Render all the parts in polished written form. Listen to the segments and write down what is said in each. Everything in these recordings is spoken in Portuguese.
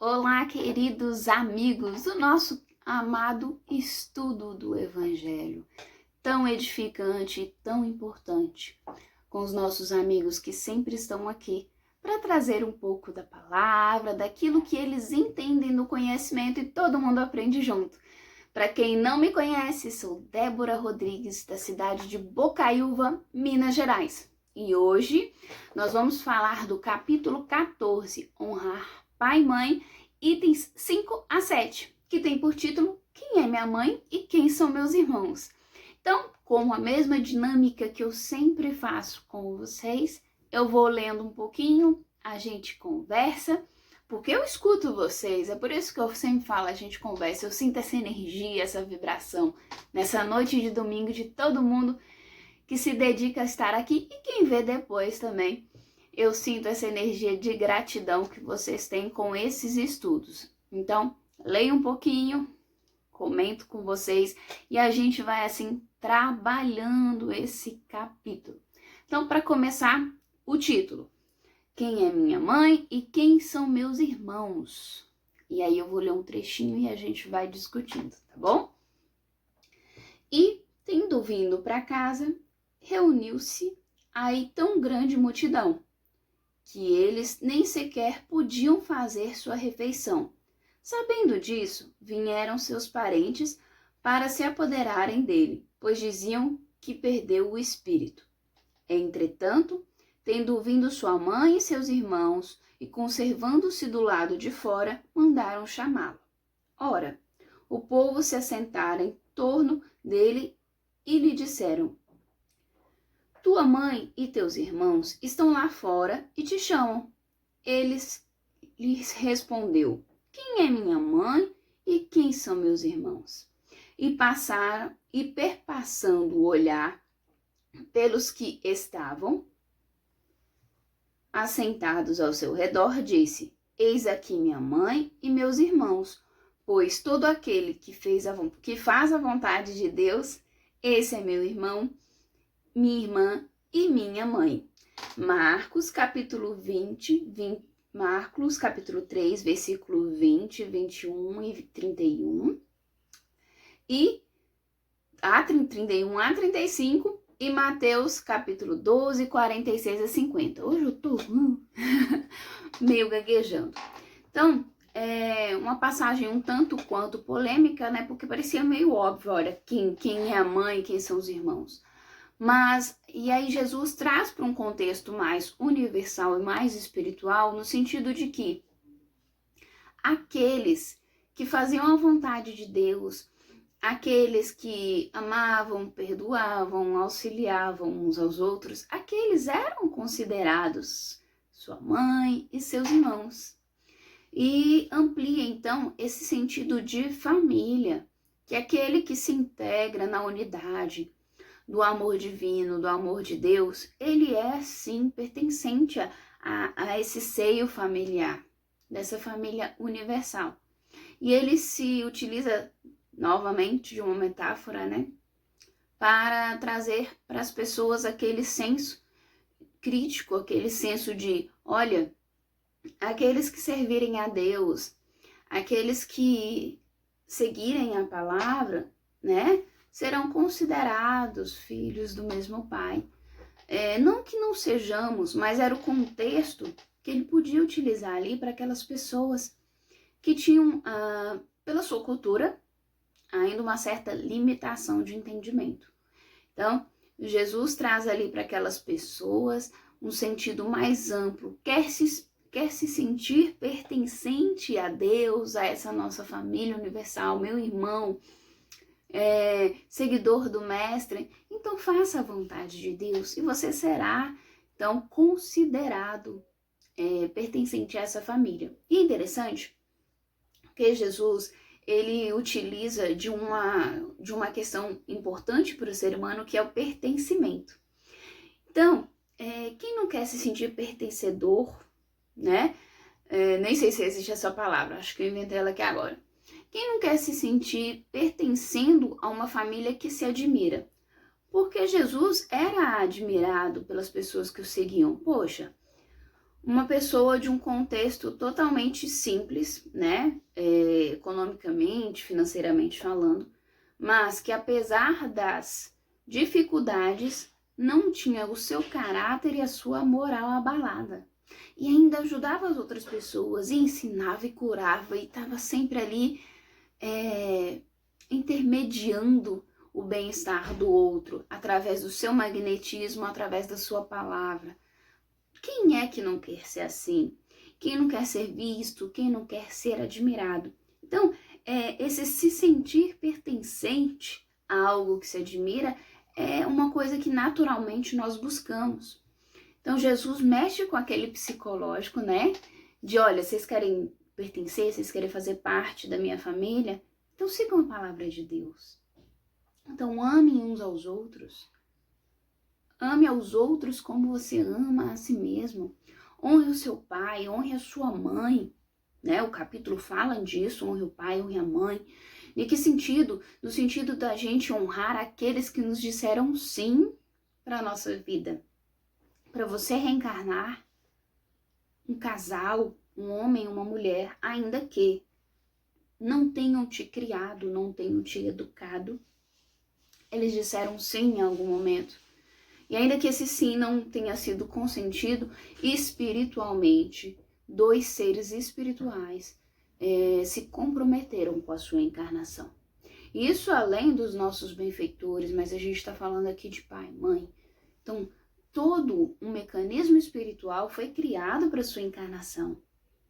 Olá, queridos amigos do nosso amado estudo do Evangelho, tão edificante e tão importante, com os nossos amigos que sempre estão aqui para trazer um pouco da palavra, daquilo que eles entendem do conhecimento e todo mundo aprende junto. Para quem não me conhece, sou Débora Rodrigues, da cidade de Bocaiúva, Minas Gerais. E hoje nós vamos falar do capítulo 14, Honrar Pai e Mãe, itens 5 a 7, que tem por título Quem é minha mãe e quem são meus irmãos? Então, com a mesma dinâmica que eu sempre faço com vocês, eu vou lendo um pouquinho, a gente conversa, porque eu escuto vocês, é por isso que eu sempre falo, a gente conversa, eu sinto essa energia, essa vibração, nessa noite de domingo de todo mundo que se dedica a estar aqui e quem vê depois também. Eu sinto essa energia de gratidão que vocês têm com esses estudos. Então, leio um pouquinho, comento com vocês e a gente vai assim trabalhando esse capítulo. Então, para começar, o título: Quem é minha mãe e quem são meus irmãos? E aí eu vou ler um trechinho e a gente vai discutindo, tá bom? E, tendo vindo para casa, reuniu-se aí tão grande multidão, que eles nem sequer podiam fazer sua refeição. Sabendo disso, vieram seus parentes para se apoderarem dele, pois diziam que perdeu o espírito. Entretanto, tendo vindo sua mãe e seus irmãos, e conservando-se do lado de fora, mandaram chamá-lo. Ora, o povo se assentara em torno dele e lhe disseram: Tua mãe e teus irmãos estão lá fora e te chamam. Eles lhes respondeu: Quem é minha mãe e quem são meus irmãos? E passaram, e perpassando o olhar pelos que estavam assentados ao seu redor, disse: Eis aqui minha mãe e meus irmãos, pois todo aquele que faz a vontade de Deus, esse é meu irmão, minha irmã e minha mãe. Marcos capítulo 3, versículo 20, 21 e 31. E 31 a 35. E Mateus capítulo 12, 46 a 50. Hoje eu tô meio gaguejando. Então, é uma passagem um tanto quanto polêmica, né? Porque parecia meio óbvio, olha, quem é a mãe e quem são os irmãos. Mas, e aí Jesus traz para um contexto mais universal e mais espiritual, no sentido de que aqueles que faziam a vontade de Deus, aqueles que amavam, perdoavam, auxiliavam uns aos outros, aqueles eram considerados sua mãe e seus irmãos. E amplia, então, esse sentido de família, que é aquele que se integra na unidade do amor divino, do amor de Deus, ele é, sim, pertencente a esse seio familiar, dessa família universal. E ele se utiliza novamente de uma metáfora, né, para trazer para as pessoas aquele senso crítico, aquele senso de, olha, aqueles que servirem a Deus, aqueles que seguirem a palavra, né, serão considerados filhos do mesmo Pai. Não que não sejamos, mas era o contexto que ele podia utilizar ali para aquelas pessoas que tinham, pela sua cultura, ainda uma certa limitação de entendimento. Então, Jesus traz ali para aquelas pessoas um sentido mais amplo, quer se sentir pertencente a Deus, a essa nossa família universal, meu irmão, seguidor do Mestre, então faça a vontade de Deus e você será, então, considerado pertencente a essa família. E interessante que Jesus, ele utiliza de uma questão importante para o ser humano, que é o pertencimento. Então, quem não quer se sentir pertencedor, né? Nem sei se existe essa palavra, acho que eu inventei ela aqui agora. Quem não quer se sentir pertencendo a uma família que se admira? Porque Jesus era admirado pelas pessoas que o seguiam. Poxa, Uma pessoa de um contexto totalmente simples, né? Economicamente, financeiramente falando, mas que apesar das dificuldades, não tinha o seu caráter e a sua moral abalada. E ainda ajudava as outras pessoas, e ensinava e curava, e estava sempre ali intermediando o bem-estar do outro, através do seu magnetismo, através da sua palavra. Quem é que não quer ser assim? Quem não quer ser visto? Quem não quer ser admirado? Então, esse se sentir pertencente a algo que se admira é uma coisa que naturalmente nós buscamos. Então, Jesus mexe com aquele psicológico, né? De, olha, vocês querem pertencer, vocês querem fazer parte da minha família? Então, sigam a palavra de Deus. Então, amem uns aos outros. Ame aos outros como você ama a si mesmo. Honre o seu pai, honre a sua mãe. Né? O capítulo fala disso, honre o pai, honre a mãe. Em que sentido? No sentido da gente honrar aqueles que nos disseram sim para a nossa vida. Para você reencarnar um casal, um homem, uma mulher, ainda que não tenham te criado, não tenham te educado, eles disseram sim em algum momento. E ainda que esse sim não tenha sido consentido espiritualmente, dois seres espirituais se comprometeram com a sua encarnação. Isso além dos nossos benfeitores, mas a gente está falando aqui de pai, mãe. Então, todo um mecanismo espiritual foi criado para a sua encarnação.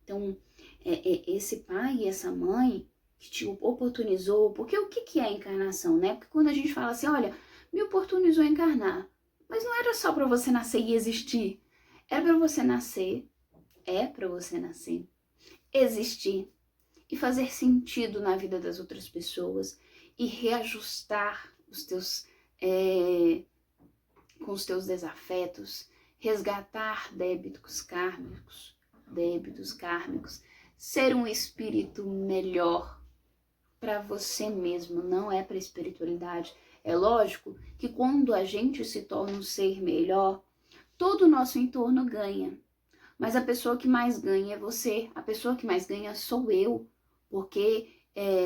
Então, esse pai e essa mãe que te oportunizou, porque o que é a encarnação, né? Porque quando a gente fala assim, olha, me oportunizou a encarnar, mas não era só para você nascer e existir. Era para você nascer, existir e fazer sentido na vida das outras pessoas e reajustar os teus, com os teus desafetos, resgatar débitos kármicos, ser um espírito melhor para você mesmo, não é para a espiritualidade. É lógico que quando a gente se torna um ser melhor, todo o nosso entorno ganha. Mas a pessoa que mais ganha é você, a pessoa que mais ganha sou eu, porque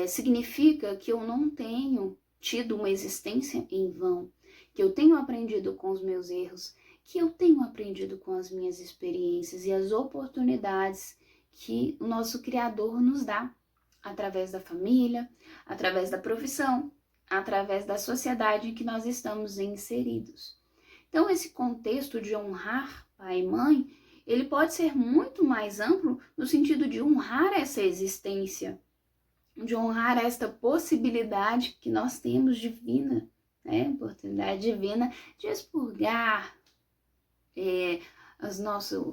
significa que eu não tenho tido uma existência em vão, que eu tenho aprendido com os meus erros, que eu tenho aprendido com as minhas experiências e as oportunidades que o nosso Criador nos dá, através da família, através da profissão, através da sociedade em que nós estamos inseridos. Então, esse contexto de honrar pai e mãe, ele pode ser muito mais amplo no sentido de honrar essa existência, de honrar esta possibilidade que nós temos divina, né? Oportunidade divina de expurgar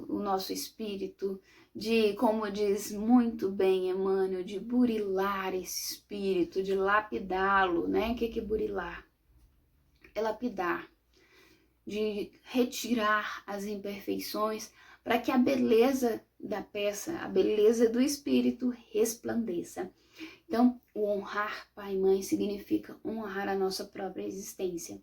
o nosso espírito, de, como diz muito bem Emmanuel, de burilar esse espírito, de lapidá-lo, né? O que é burilar? É lapidar, de retirar as imperfeições para que a beleza da peça, a beleza do espírito resplandeça. Então, o honrar pai e mãe significa honrar a nossa própria existência.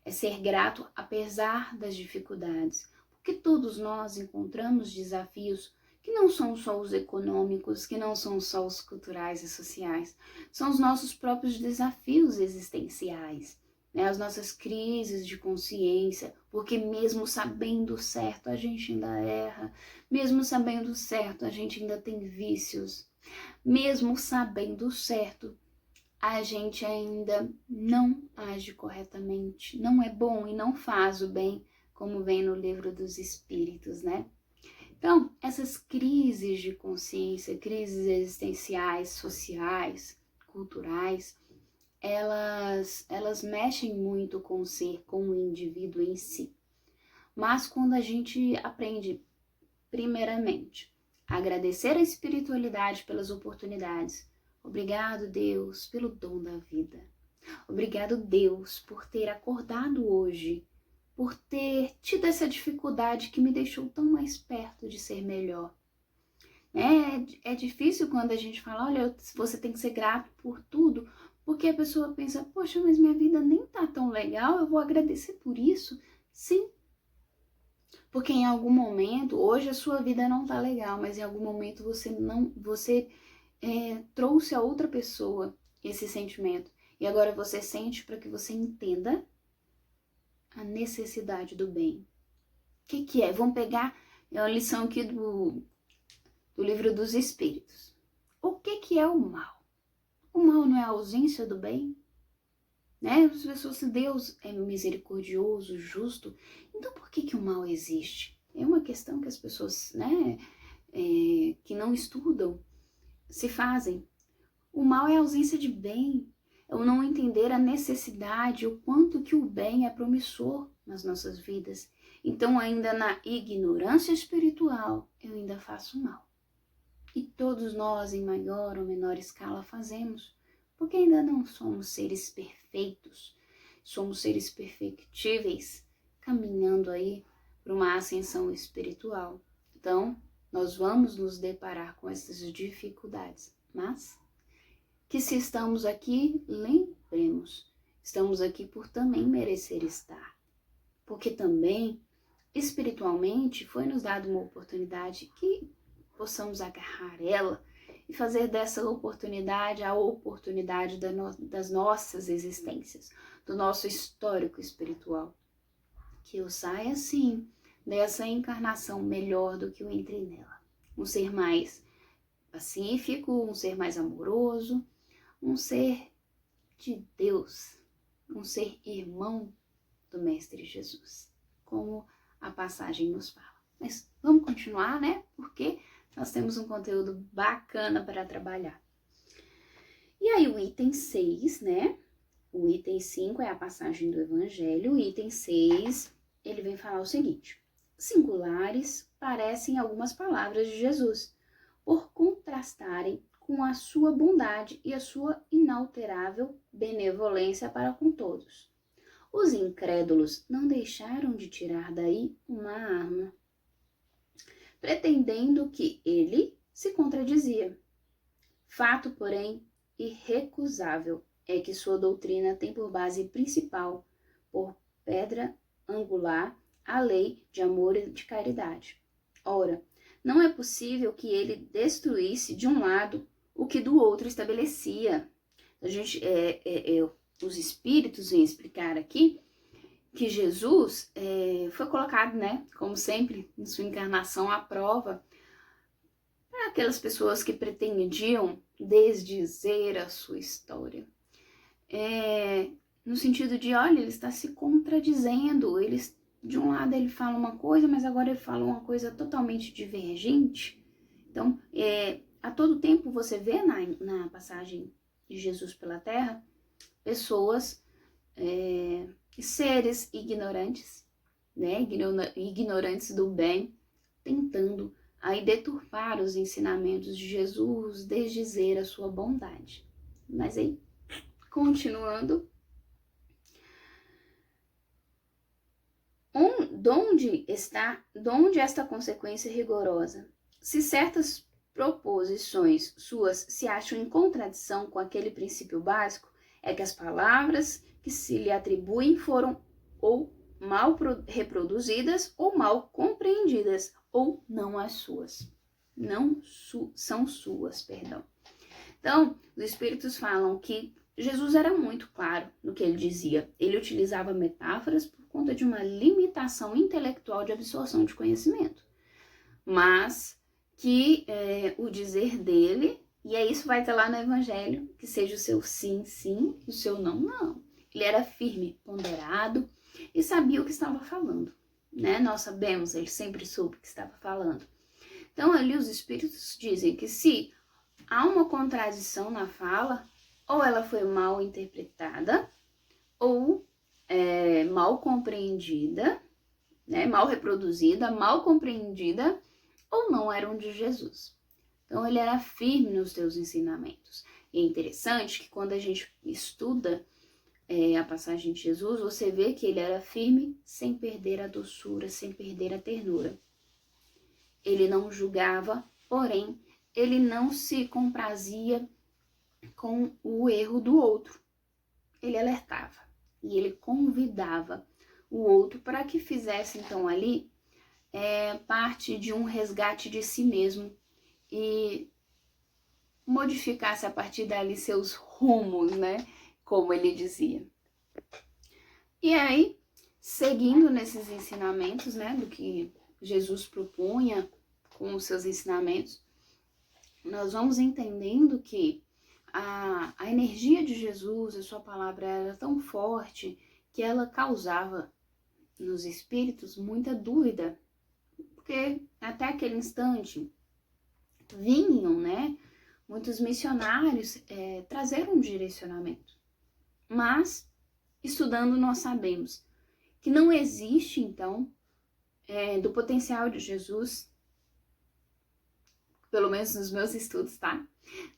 É ser grato apesar das dificuldades, porque todos nós encontramos desafios que não são só os econômicos, que não são só os culturais e sociais, são os nossos próprios desafios existenciais, né? As nossas crises de consciência, porque mesmo sabendo certo a gente ainda erra, mesmo sabendo certo a gente ainda tem vícios, mesmo sabendo certo a gente ainda não age corretamente, não é bom e não faz o bem, como vem no livro dos Espíritos, né? Então, essas crises de consciência, crises existenciais, sociais, culturais, elas mexem muito com o ser, com o indivíduo em si. Mas quando a gente aprende, primeiramente, a agradecer a espiritualidade pelas oportunidades, obrigado, Deus, pelo dom da vida. Obrigado, Deus, por ter acordado hoje, por ter tido essa dificuldade que me deixou tão mais perto de ser melhor. É difícil quando a gente fala, olha, você tem que ser grato por tudo, porque a pessoa pensa, poxa, mas minha vida nem tá tão legal, eu vou agradecer por isso? Sim, Porque em algum momento, hoje a sua vida não tá legal, mas em algum momento você trouxe a outra pessoa esse sentimento. E agora você sente para que você entenda a necessidade do bem. O que é? Vamos pegar a lição aqui do Livro dos Espíritos. O que é o mal? O mal não é a ausência do bem? Né? As pessoas, se Deus é misericordioso, justo, então por que o mal existe? É uma questão que as pessoas, né, que não estudam, se fazem. O mal é a ausência de bem, é o não entender a necessidade, o quanto que o bem é promissor nas nossas vidas. Então, ainda na ignorância espiritual, eu ainda faço mal. E todos nós, em maior ou menor escala, fazemos. Porque ainda não somos seres perfeitos, somos seres perfectíveis, caminhando aí para uma ascensão espiritual. Então, nós vamos nos deparar com essas dificuldades, mas que se estamos aqui, lembremos, estamos aqui por também merecer estar. Porque também, espiritualmente, foi nos dada uma oportunidade que possamos agarrar ela e fazer dessa oportunidade a oportunidade das nossas existências, do nosso histórico espiritual. Que eu saia, assim, dessa encarnação melhor do que eu entrei nela. Um ser mais pacífico, um ser mais amoroso, um ser de Deus, um ser irmão do Mestre Jesus, como a passagem nos fala. Mas vamos continuar, né? Porque nós temos um conteúdo bacana para trabalhar. E aí o item 6, né? O item 5 é a passagem do Evangelho. O item 6, ele vem falar o seguinte: singulares parecem algumas palavras de Jesus, por contrastarem com a sua bondade e a sua inalterável benevolência para com todos. Os incrédulos não deixaram de tirar daí uma arma, pretendendo que ele se contradizia. Fato, porém, irrecusável é que sua doutrina tem por base principal, por pedra angular, a lei de amor e de caridade. Ora, não é possível que ele destruísse de um lado o que do outro estabelecia. Os espíritos vêm explicar aqui que Jesus foi colocado, né, como sempre, em sua encarnação à prova para aquelas pessoas que pretendiam desdizer a sua história. No sentido de, olha, ele está se contradizendo, de um lado ele fala uma coisa, mas agora ele fala uma coisa totalmente divergente. Então, a todo tempo você vê na passagem de Jesus pela Terra, pessoas, seres ignorantes, né, ignorantes do bem, tentando aí deturpar os ensinamentos de Jesus, desdizer a sua bondade. Mas aí, continuando, donde esta consequência rigorosa? Se certas proposições suas se acham em contradição com aquele princípio básico, é que as palavras que se lhe atribuem foram ou mal reproduzidas ou mal compreendidas, ou não as suas. São suas, perdão. Então, os espíritos falam que Jesus era muito claro no que ele dizia. Ele utilizava metáforas por conta de uma limitação intelectual de absorção de conhecimento. Mas que o dizer dele, e isso vai estar lá no Evangelho, que seja o seu sim, sim, e o seu não, não. Ele era firme, ponderado e sabia o que estava falando, né? Nós sabemos, ele sempre soube o que estava falando. Então, ali os espíritos dizem que se há uma contradição na fala, ou ela foi mal interpretada, ou mal compreendida, né? Mal reproduzida, mal compreendida, ou não eram de Jesus. Então, ele era firme nos seus ensinamentos. E é interessante que quando a gente estuda a passagem de Jesus, você vê que ele era firme sem perder a doçura, sem perder a ternura. Ele não julgava, porém, ele não se comprazia com o erro do outro. Ele alertava e ele convidava o outro para que fizesse, então, ali parte de um resgate de si mesmo e modificasse a partir dali seus rumos, né? Como ele dizia. E aí, seguindo nesses ensinamentos, né, do que Jesus propunha com os seus ensinamentos, nós vamos entendendo que a energia de Jesus, a sua palavra, era tão forte que ela causava nos espíritos muita dúvida, porque até aquele instante vinham, né, muitos missionários trazer um direcionamento, mas estudando nós sabemos que não existe então do potencial de Jesus, pelo menos nos meus estudos, tá?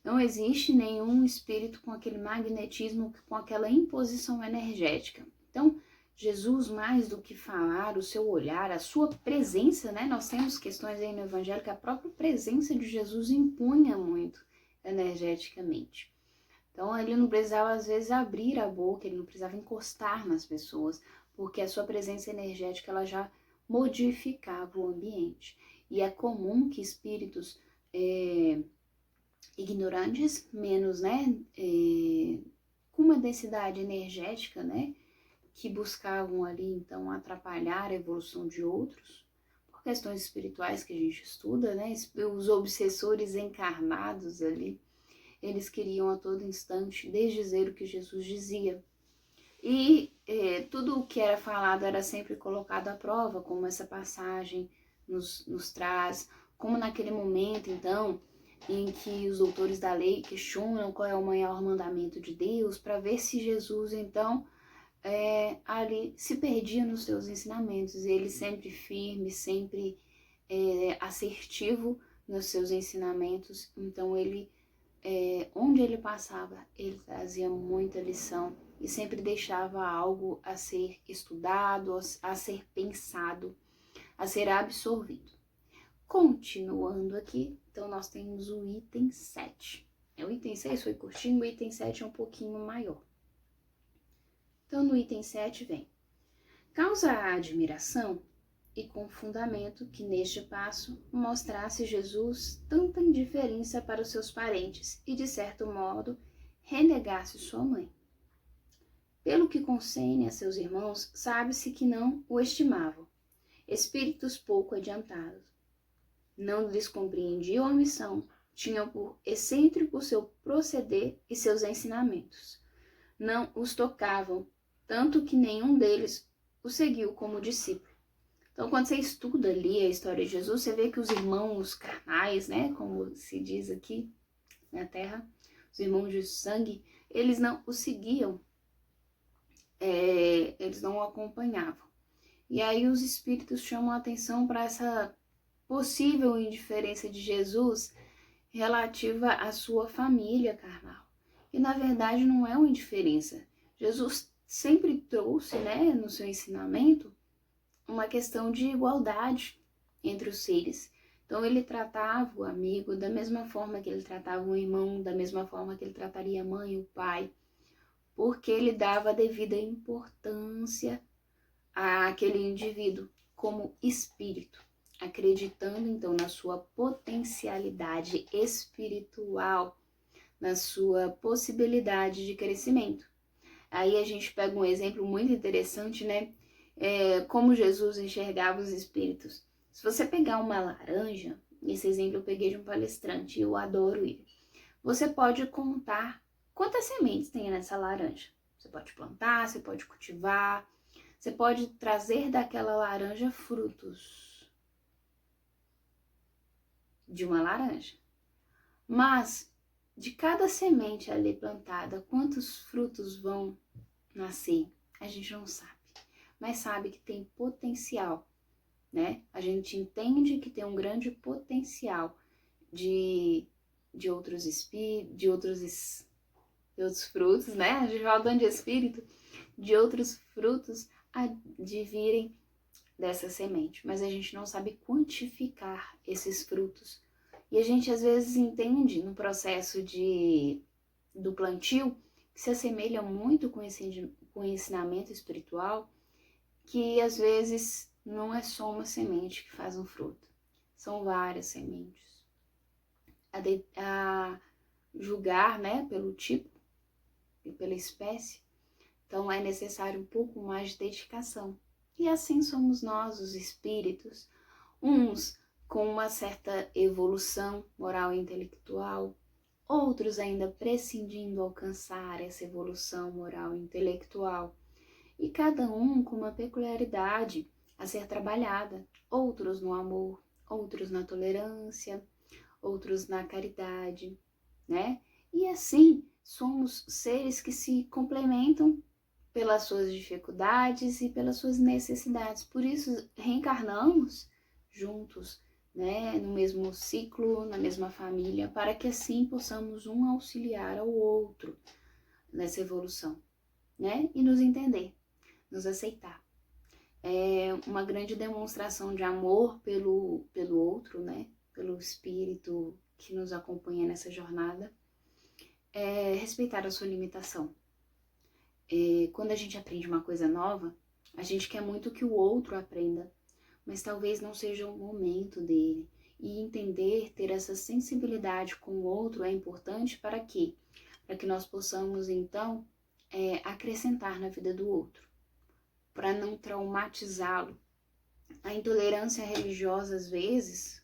Não existe nenhum espírito com aquele magnetismo, com aquela imposição energética. Então, Jesus, mais do que falar, o seu olhar, a sua presença, né? Nós temos questões aí no Evangelho que a própria presença de Jesus impunha muito energeticamente. Então, ele não precisava, às vezes, abrir a boca, ele não precisava encostar nas pessoas, porque a sua presença energética, ela já modificava o ambiente. E é comum que espíritos ignorantes, menos, né, com uma densidade energética, né, que buscavam ali, então, atrapalhar a evolução de outros, por questões espirituais que a gente estuda, né, os obsessores encarnados ali, eles queriam a todo instante desdizer o que Jesus dizia. E tudo o que era falado era sempre colocado à prova, como essa passagem nos traz, como naquele momento, então, em que os doutores da lei questionam qual é o maior mandamento de Deus, para ver se Jesus, então, ali se perdia nos seus ensinamentos. E ele sempre firme, sempre assertivo nos seus ensinamentos. Então, ele, onde ele passava, ele trazia muita lição e sempre deixava algo a ser estudado, a ser pensado, a ser absorvido. Continuando aqui, então nós temos o item 7. O item 6 foi curtinho, o item 7 é um pouquinho maior. Então no item 7 vem: causa a admiração e com fundamento que neste passo mostrasse Jesus tanta indiferença para os seus parentes e de certo modo renegasse sua mãe. Pelo que concerne a seus irmãos, sabe-se que não o estimavam, espíritos pouco adiantados. Não lhes compreendiam a missão, tinham por excêntrico seu proceder e seus ensinamentos. Não os tocavam, tanto que nenhum deles o seguiu como discípulo. Então, quando você estuda ali a história de Jesus, você vê que os irmãos carnais, né, como se diz aqui na Terra, os irmãos de sangue, eles não o seguiam, eles não o acompanhavam. E aí os espíritos chamam a atenção para essa possível indiferença de Jesus relativa à sua família carnal. E na verdade não é uma indiferença. Jesus sempre trouxe, né, no seu ensinamento, uma questão de igualdade entre os seres. Então ele tratava o amigo da mesma forma que ele tratava o irmão, da mesma forma que ele trataria a mãe e o pai, porque ele dava a devida importância àquele indivíduo como espírito, acreditando então na sua potencialidade espiritual, na sua possibilidade de crescimento. Aí a gente pega um exemplo muito interessante, né? Como Jesus enxergava os espíritos. Se você pegar uma laranja, esse exemplo eu peguei de um palestrante e eu adoro ele. Você pode contar quantas sementes tem nessa laranja. Você pode plantar, você pode cultivar, você pode trazer daquela laranja frutos de uma laranja. Mas de cada semente ali plantada, quantos frutos vão nascer? A gente não sabe, mas sabe que tem potencial, né? A gente entende que tem um grande potencial de outros espíritos, de outros frutos, né? A gente falando de espírito, de outros frutos de virem dessa semente, mas a gente não sabe quantificar esses frutos. E a gente às vezes entende no processo do plantio que se assemelha muito com o ensinamento espiritual, que às vezes não é só uma semente que faz um fruto, são várias sementes. A julgar, né, pelo tipo e pela espécie, então é necessário um pouco mais de dedicação. E assim somos nós, os espíritos, uns com uma certa evolução moral e intelectual, outros ainda prescindindo alcançar essa evolução moral e intelectual, e cada um com uma peculiaridade a ser trabalhada, outros no amor, outros na tolerância, outros na caridade, né? E assim somos seres que se complementam pelas suas dificuldades e pelas suas necessidades. Por isso reencarnamos juntos, né, no mesmo ciclo, na mesma família, para que assim possamos um auxiliar ao outro nessa evolução, né? E nos entender, nos aceitar. É uma grande demonstração de amor pelo outro, né? Pelo espírito que nos acompanha nessa jornada. É respeitar a sua limitação. Quando a gente aprende uma coisa nova, a gente quer muito que o outro aprenda, mas talvez não seja o momento dele. E entender, ter essa sensibilidade com o outro é importante para quê? Para que nós possamos, então, acrescentar na vida do outro, para não traumatizá-lo. A intolerância religiosa, às vezes,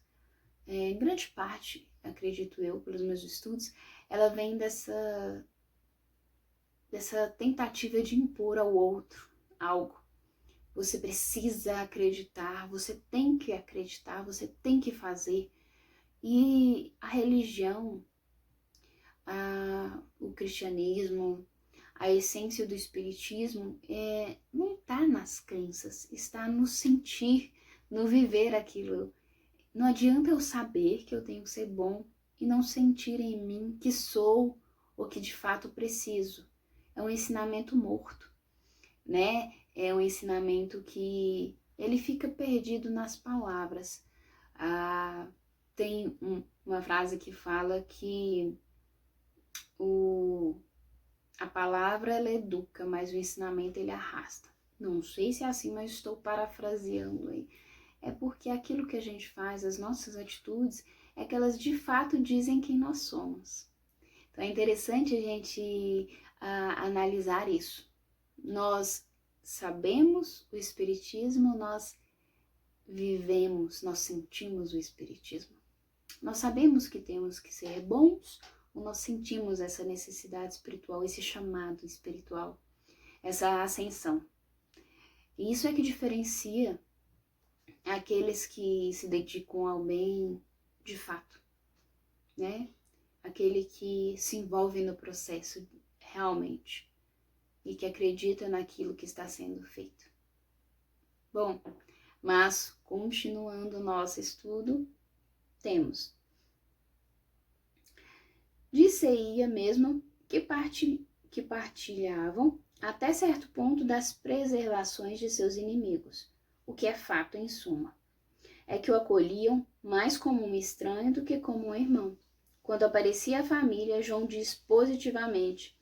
em grande parte, acredito eu, pelos meus estudos, ela vem dessa tentativa de impor ao outro algo. Você precisa acreditar, você tem que acreditar, você tem que fazer. E a religião, o cristianismo, a essência do espiritismo não está nas crenças, está no sentir, no viver aquilo. Não adianta eu saber que eu tenho que ser bom e não sentir em mim que sou o que de fato preciso. É um ensinamento morto, né? É um ensinamento que ele fica perdido nas palavras. Tem uma frase que fala que a palavra ela educa, mas o ensinamento ele arrasta. Não sei se é assim, mas estou parafraseando aí. É porque aquilo que a gente faz, as nossas atitudes, é que elas de fato dizem quem nós somos. Então é interessante a gente analisar isso. Nós sabemos o espiritismo, nós vivemos, nós sentimos o espiritismo. Nós sabemos que temos que ser bons, ou nós sentimos essa necessidade espiritual, esse chamado espiritual, essa ascensão. E isso é que diferencia aqueles que se dedicam ao bem de fato, né? Aquele que se envolve no processo realmente e que acredita naquilo que está sendo feito. Bom, mas continuando o nosso estudo, temos dir-se-ia mesmo que partilhavam até certo ponto das preservações de seus inimigos, o que é fato em suma. É que o acolhiam mais como um estranho do que como um irmão. Quando aparecia a família, João diz positivamente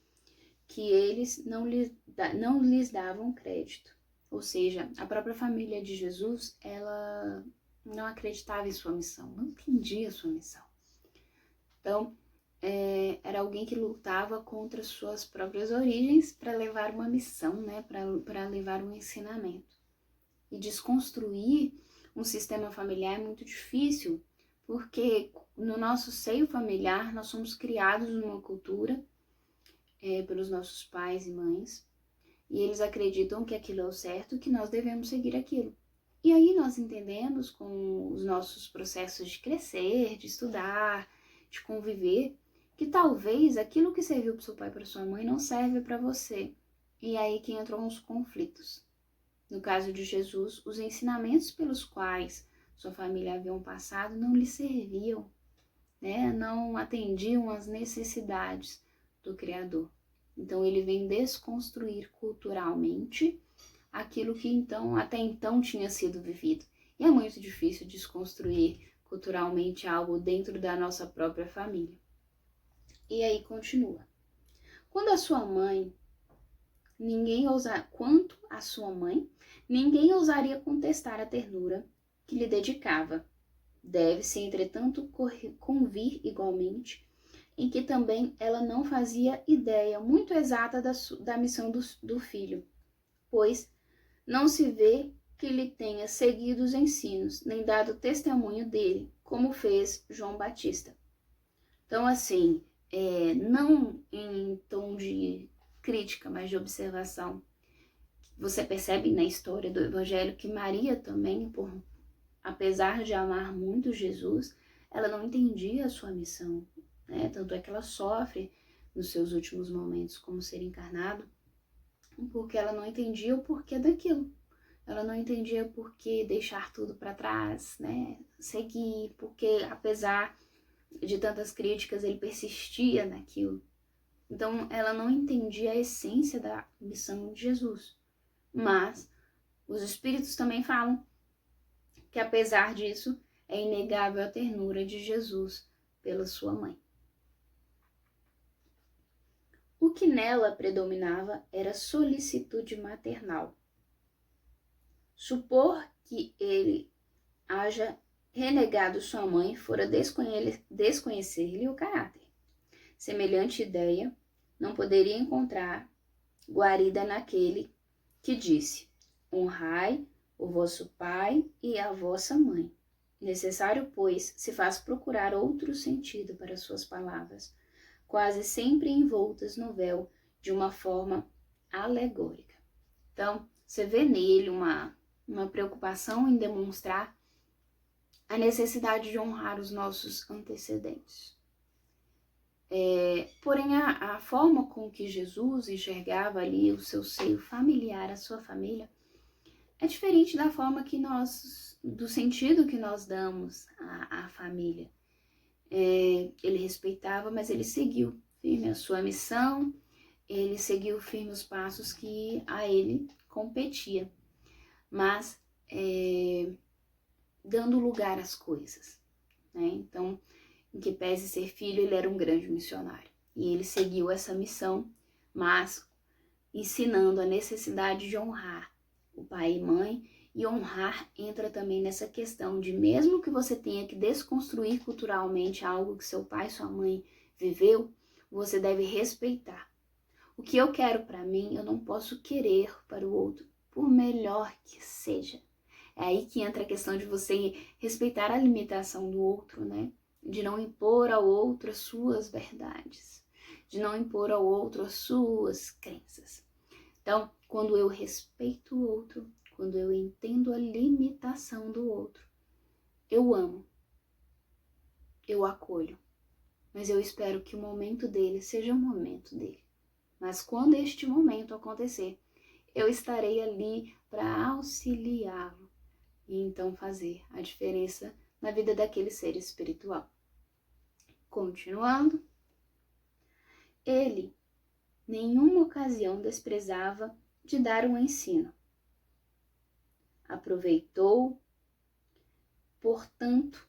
que eles não lhes davam crédito. Ou seja, a própria família de Jesus, ela não acreditava em sua missão, não entendia sua missão. Então, era alguém que lutava contra suas próprias origens para levar uma missão, né? Para levar um ensinamento. E desconstruir um sistema familiar é muito difícil, porque no nosso seio familiar nós somos criados numa cultura pelos nossos pais e mães, e eles acreditam que aquilo é o certo, que nós devemos seguir aquilo. E aí nós entendemos com os nossos processos de crescer, de estudar, de conviver, que talvez aquilo que serviu para o seu pai e para sua mãe não serve para você. E aí que entram os conflitos. No caso de Jesus, os ensinamentos pelos quais sua família havia passado não lhe serviam, né? Não atendiam às necessidades do Criador. Então ele vem desconstruir culturalmente aquilo que até então tinha sido vivido. E é muito difícil desconstruir culturalmente algo dentro da nossa própria família. E aí continua. Quando a sua mãe quanto a sua mãe, ninguém ousaria contestar a ternura que lhe dedicava. Deve-se, entretanto, convir igualmente em que também ela não fazia ideia muito exata da missão do filho, pois não se vê que lhe tenha seguido os ensinos, nem dado testemunho dele, como fez João Batista. Então, assim, não em tom de crítica, mas de observação, você percebe na história do Evangelho que Maria também, apesar de amar muito Jesus, ela não entendia a sua missão, né? Tanto é que ela sofre nos seus últimos momentos como ser encarnado, porque ela não entendia o porquê daquilo. Ela não entendia por que deixar tudo para trás, né? Seguir, porque apesar de tantas críticas, ele persistia naquilo. Então, ela não entendia a essência da missão de Jesus. Mas os Espíritos também falam que, apesar disso, é inegável a ternura de Jesus pela sua mãe. O que nela predominava era solicitude maternal. Supor que ele haja renegado sua mãe fora desconhecer-lhe o caráter. Semelhante ideia não poderia encontrar guarida naquele que disse: honrai o vosso pai e a vossa mãe. Necessário, pois, se faz procurar outro sentido para suas palavras, quase sempre envoltas no véu de uma forma alegórica. Então, você vê nele uma preocupação em demonstrar a necessidade de honrar os nossos antecedentes. Porém, a forma com que Jesus enxergava ali o seu seio familiar, a sua família, é diferente da forma do sentido que nós damos à família. Ele respeitava, mas ele seguiu firme a sua missão, ele seguiu firme os passos que a ele competia, mas dando lugar às coisas, né? Então, em que pese ser filho, ele era um grande missionário. E ele seguiu essa missão, mas ensinando a necessidade de honrar o pai e mãe. E honrar entra também nessa questão de, mesmo que você tenha que desconstruir culturalmente algo que seu pai e sua mãe viveu, você deve respeitar. O que eu quero para mim, eu não posso querer para o outro, por melhor que seja. É aí que entra a questão de você respeitar a limitação do outro, né? De não impor ao outro as suas verdades, de não impor ao outro as suas crenças. Então, quando eu respeito o outro, quando eu entendo a limitação do outro, eu amo, eu acolho, mas eu espero que o momento dele seja o momento dele. Mas quando este momento acontecer, eu estarei ali para auxiliá-lo e então fazer a diferença na vida daquele ser espiritual. Continuando, ele nenhuma ocasião desprezava de dar um ensino. Aproveitou, portanto,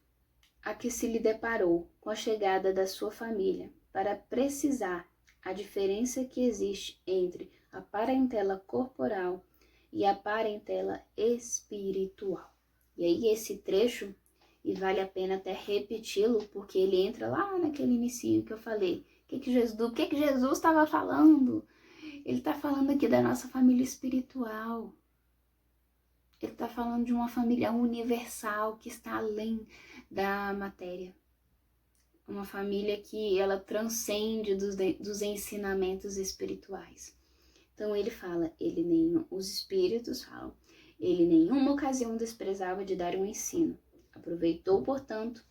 a que se lhe deparou com a chegada da sua família para precisar a diferença que existe entre a parentela corporal e a parentela espiritual. E aí esse trecho, e vale a pena até repeti-lo, porque ele entra lá naquele inicinho que eu falei. O que Jesus estava falando? Ele está falando aqui da nossa família espiritual. Ele está falando de uma família universal que está além da matéria. Uma família que ela transcende dos ensinamentos espirituais. Então ele fala, os espíritos falam, ele nenhuma ocasião desprezava de dar um ensino. Aproveitou, portanto,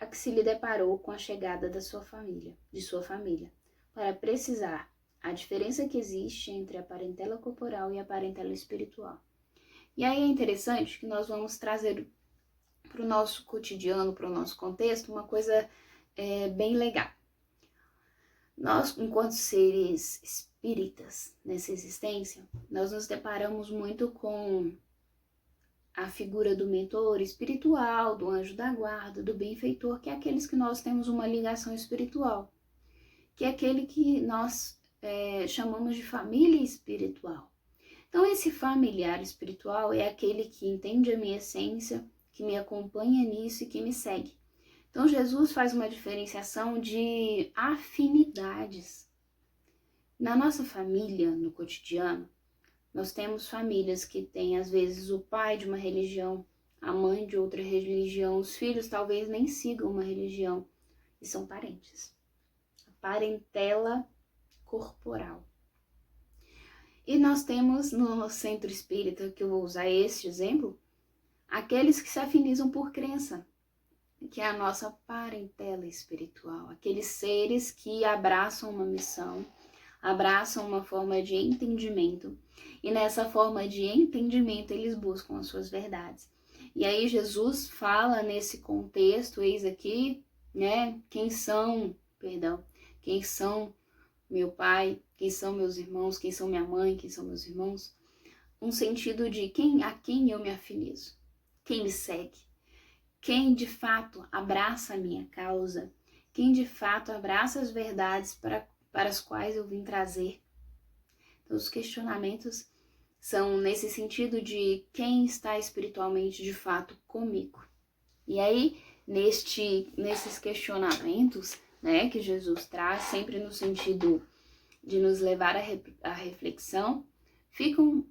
a que se lhe deparou com a chegada de sua família, para precisar a diferença que existe entre a parentela corporal e a parentela espiritual. E aí é interessante que nós vamos trazer para o nosso cotidiano, para o nosso contexto, uma coisa bem legal. Nós, enquanto seres espíritas nessa existência, nós nos deparamos muito com a figura do mentor espiritual, do anjo da guarda, do benfeitor, que é aqueles que nós temos uma ligação espiritual, que é aquele que nós chamamos de família espiritual. Então, esse familiar espiritual é aquele que entende a minha essência, que me acompanha nisso e que me segue. Então, Jesus faz uma diferenciação de afinidades. Na nossa família, no cotidiano, nós temos famílias que têm, às vezes, o pai de uma religião, a mãe de outra religião, os filhos talvez nem sigam uma religião e são parentes. A parentela corporal. E nós temos no centro espírita, que eu vou usar este exemplo, aqueles que se afinizam por crença, que é a nossa parentela espiritual, aqueles seres que abraçam uma missão, abraçam uma forma de entendimento, e nessa forma de entendimento eles buscam as suas verdades. E aí Jesus fala nesse contexto, eis aqui, né, quem são meu pai, quem são meus irmãos, quem são minha mãe, quem são meus irmãos, um sentido de a quem eu me afinizo, quem me segue, quem de fato abraça a minha causa, quem de fato abraça as verdades para as quais eu vim trazer. Então, os questionamentos são nesse sentido de quem está espiritualmente de fato comigo. E aí, nesses questionamentos, né, que Jesus traz, sempre no sentido de nos levar à reflexão, ficam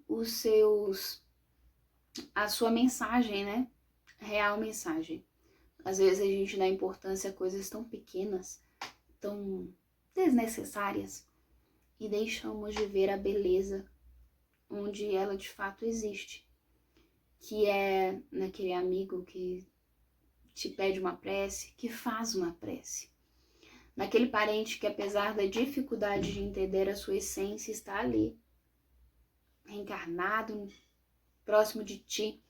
a sua mensagem, né? Real mensagem. Às vezes a gente dá importância a coisas tão pequenas, tão desnecessárias, e deixamos de ver a beleza onde ela de fato existe, que é naquele amigo que te pede uma prece, que faz uma prece, naquele parente que, apesar da dificuldade de entender a sua essência, está ali, reencarnado, próximo de ti,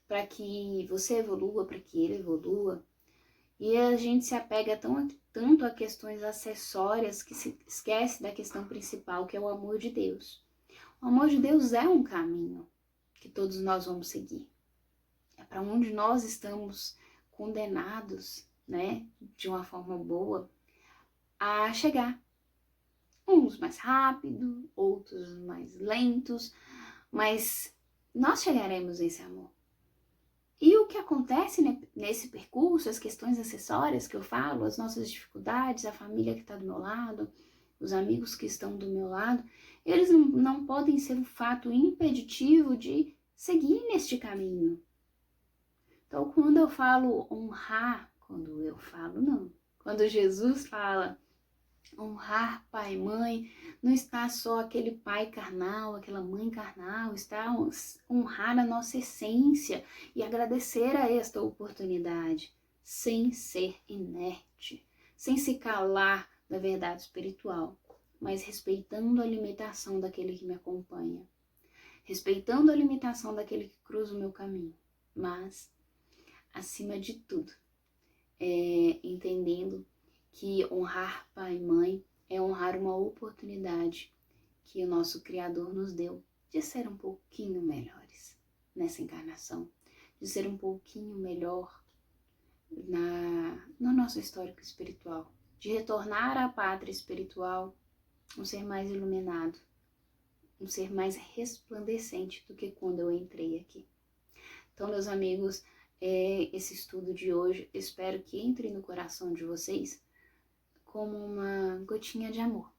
para que você evolua, para que ele evolua. E a gente se apega tanto a questões acessórias que se esquece da questão principal, que é o amor de Deus. O amor de Deus é um caminho que todos nós vamos seguir. É para onde nós estamos condenados, né, de uma forma boa, a chegar. Uns mais rápido, outros mais lentos, mas nós chegaremos a esse amor. E o que acontece nesse percurso, as questões acessórias que eu falo, as nossas dificuldades, a família que está do meu lado, os amigos que estão do meu lado, eles não podem ser um fato impeditivo de seguir neste caminho. Então, quando eu falo honrar, quando Jesus fala honrar pai e mãe, não está só aquele pai carnal, aquela mãe carnal, está honrar a nossa essência e agradecer a esta oportunidade, sem ser inerte, sem se calar da verdade espiritual, mas respeitando a limitação daquele que me acompanha, respeitando a limitação daquele que cruza o meu caminho, mas, acima de tudo, entendendo que honrar pai e mãe é honrar uma oportunidade que o nosso Criador nos deu de ser um pouquinho melhores nessa encarnação, de ser um pouquinho melhor no nosso histórico espiritual, de retornar à pátria espiritual, um ser mais iluminado, um ser mais resplandecente do que quando eu entrei aqui. Então, meus amigos, esse estudo de hoje, espero que entre no coração de vocês como uma gotinha de amor,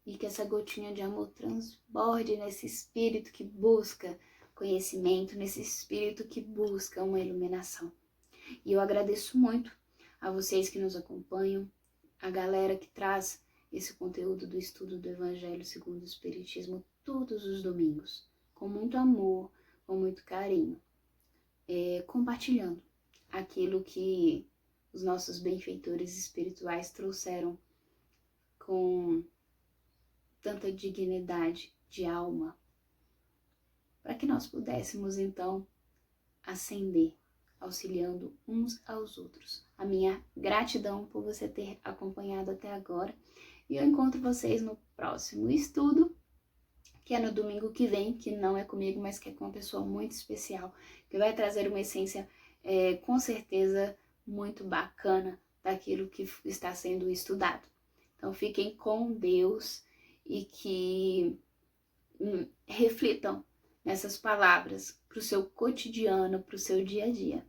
e que essa gotinha de amor transborde nesse espírito que busca conhecimento, nesse espírito que busca uma iluminação. E eu agradeço muito a vocês que nos acompanham, a galera que traz esse conteúdo do estudo do Evangelho segundo o Espiritismo todos os domingos, com muito amor, com muito carinho, compartilhando aquilo que os nossos benfeitores espirituais trouxeram com tanta dignidade de alma, para que nós pudéssemos então ascender, auxiliando uns aos outros. A minha gratidão por você ter acompanhado até agora, e eu encontro vocês no próximo estudo, que é no domingo que vem, que não é comigo, mas que é com uma pessoa muito especial, que vai trazer uma essência com certeza muito bacana daquilo que está sendo estudado. Então fiquem com Deus e que reflitam nessas palavras para o seu cotidiano, para o seu dia a dia.